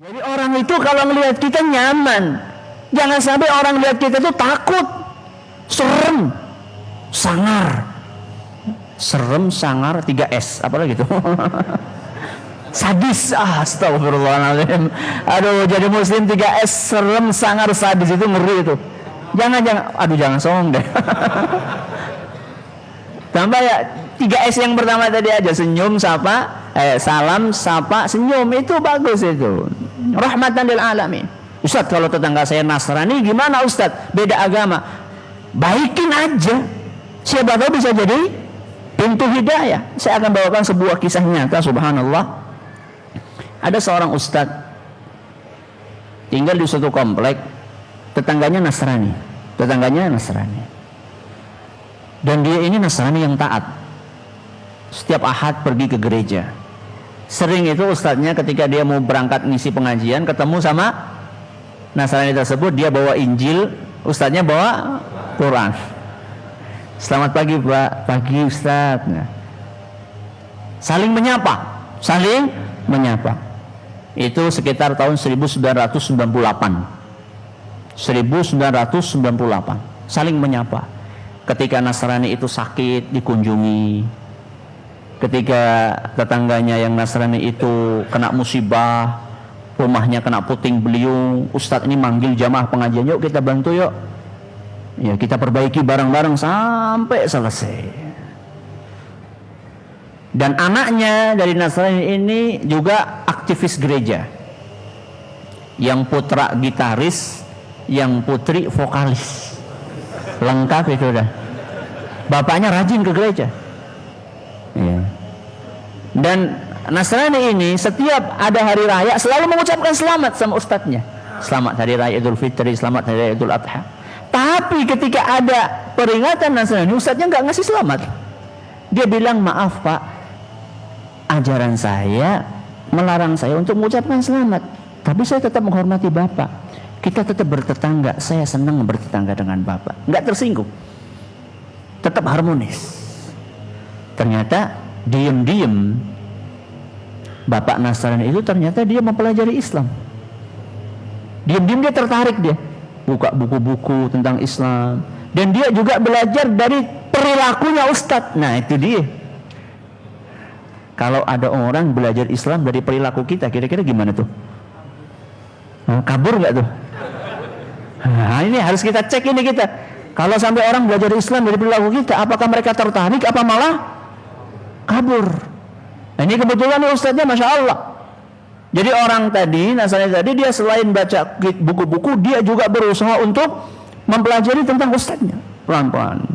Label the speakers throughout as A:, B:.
A: Jadi orang itu kalau melihat kita nyaman. Jangan sampai orang lihat kita itu takut, serem, sangar. Serem, sangar, 3S, apalagi itu. Sadis, astagfirullahaladzim. Aduh, jadi muslim 3S, serem, sangar, sadis, itu ngeri itu. Jangan sombong deh. Tambah ya 3S yang pertama tadi aja, senyum, sapa, salam, sapa, senyum, itu bagus itu. Rahmatan lil alamin. Ustaz, kalau tetangga saya Nasrani gimana Ustaz? Beda agama. Baikin aja. Siapa tahu bisa jadi pintu hidayah. Saya akan bawakan sebuah kisah nyata, subhanallah. Ada seorang ustaz tinggal di suatu komplek, tetangganya Nasrani. Dan dia ini Nasrani yang taat. Setiap Ahad pergi ke gereja. Sering itu ustadznya ketika dia mau berangkat ngisi pengajian, ketemu sama Nasrani tersebut, dia bawa Injil, ustadznya bawa Quran. Selamat pagi Pak, pagi Ustadz. Nah, saling menyapa. Itu sekitar tahun 1998. Saling menyapa. Ketika Nasrani itu sakit, dikunjungi. Ketika tetangganya yang Nasrani itu kena musibah, rumahnya kena puting beliung, Ustadz ini manggil jamaah pengajian, yuk kita bantu yuk. Ya, kita perbaiki bareng-bareng sampai selesai. Dan anaknya dari Nasrani ini juga aktivis gereja. Yang putra gitaris, yang putri vokalis. Lengkap itu dah. Bapaknya rajin ke gereja. Ya. Dan Nasrani ini setiap ada hari raya selalu mengucapkan selamat sama ustadznya. Selamat hari raya Idul Fitri, selamat hari raya Idul Adha. Tapi ketika ada peringatan Nasrani, ustadznya nggak ngasih selamat. Dia bilang, maaf Pak, ajaran saya melarang saya untuk mengucapkan selamat. Tapi saya tetap menghormati Bapak. Kita tetap bertetangga. Saya senang bertetangga dengan Bapak. Nggak tersinggung. Tetap harmonis. Ternyata diem-diem Bapak Nasrani itu ternyata dia mempelajari Islam. Diem-diem dia tertarik, dia buka buku-buku tentang Islam, dan dia juga belajar dari perilakunya Ustadz. Nah itu dia. Kalau ada orang belajar Islam dari perilaku kita, kira-kira gimana tuh? Kabur nggak tuh? Nah ini harus kita cek ini kita. Kalau sampai orang belajar Islam dari perilaku kita, apakah mereka tertarik apa malah kabur? Nah, ini kebetulan ustadznya Masya Allah. Jadi orang tadi, Nasrani tadi, dia selain baca buku-buku, dia juga berusaha untuk mempelajari tentang ustadznya pelan-pelan.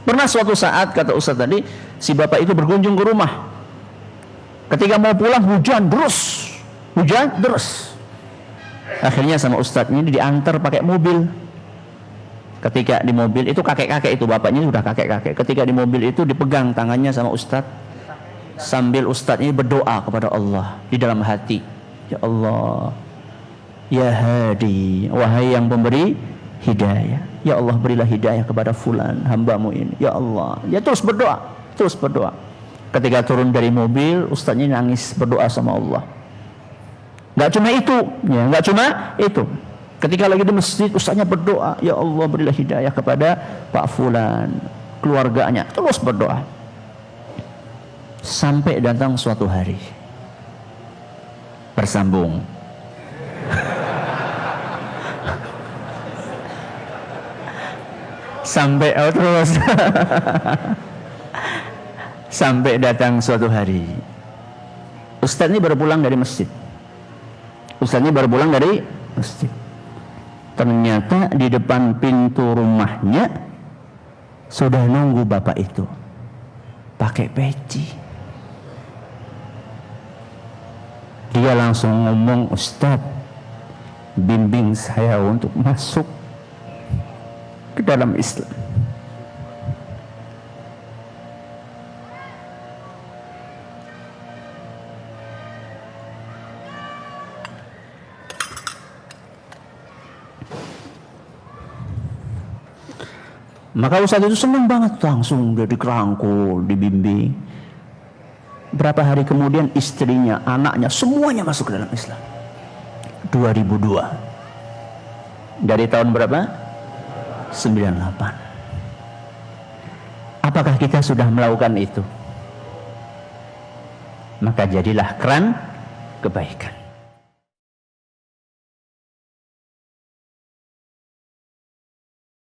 A: Pernah suatu saat, kata ustadz tadi, si bapak itu berkunjung ke rumah. Ketika mau pulang, hujan deras. Akhirnya sama ustadznya ini diantar pakai mobil. Ketika di mobil itu kakek-kakek itu, bapaknya sudah kakek-kakek. Ketika di mobil itu dipegang tangannya sama ustadz, sambil ustadz ini berdoa kepada Allah di dalam hati. Ya Allah, ya Hadi, wahai yang pemberi hidayah, ya Allah berilah hidayah kepada fulan hambamu ini, ya Allah. Ya terus berdoa. Ketika turun dari mobil, ustadznya nangis berdoa sama Allah. Nggak cuma itu. Ketika lagi di masjid, ustadznya berdoa, ya Allah berilah hidayah kepada Pak Fulan, keluarganya, terus berdoa. Sampai datang suatu hari, bersambung. Sampai datang suatu hari, ustadz ini baru pulang dari masjid. Ternyata di depan pintu rumahnya sudah nunggu bapak itu pakai peci. Dia langsung ngomong, Ustadz, bimbing saya untuk masuk ke dalam Islam. Maka ustadz itu senang banget, langsung dia dikerangkul, dibimbing. Berapa hari kemudian istrinya, anaknya, semuanya masuk ke dalam Islam. 2002. Dari tahun berapa? 98. Apakah kita sudah melakukan itu? Maka jadilah keran kebaikan.